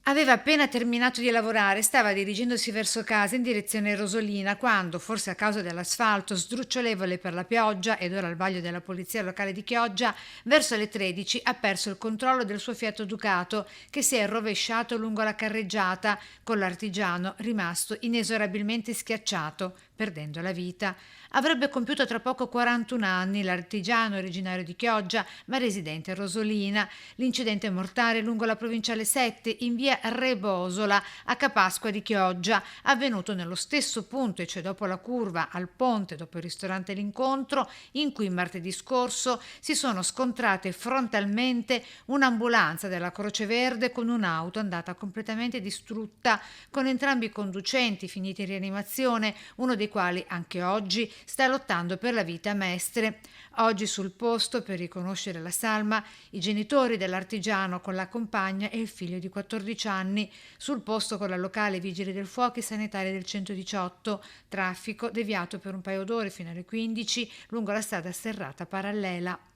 Aveva appena terminato di lavorare, stava dirigendosi verso casa in direzione Rosolina quando, forse a causa dell'asfalto sdrucciolevole per la pioggia ed ora al vaglio della polizia locale di Chioggia, verso le 13 ha perso il controllo del suo Fiat Ducato che si è rovesciato lungo la carreggiata con l'artigiano rimasto inesorabilmente schiacciato, perdendo la vita. Avrebbe compiuto tra poco 41 anni l'artigiano originario di Chioggia ma residente a Rosolina. L'incidente mortale lungo la provinciale 7 in via Rebosola a Capasqua di Chioggia, avvenuto nello stesso punto, e cioè dopo la curva al ponte, dopo il ristorante L'Incontro, in cui martedì scorso si sono scontrate frontalmente un'ambulanza della Croce Verde con un'auto andata completamente distrutta, con entrambi i conducenti finiti in rianimazione, uno dei quali anche oggi sta lottando per la vita a Mestre. Oggi sul posto, per riconoscere la salma, i genitori dell'artigiano con la compagna e il figlio di 14 anni. Sul posto con la locale vigili del fuoco e sanitari del 118. Traffico deviato per un paio d'ore fino alle 15 lungo la strada serrata parallela.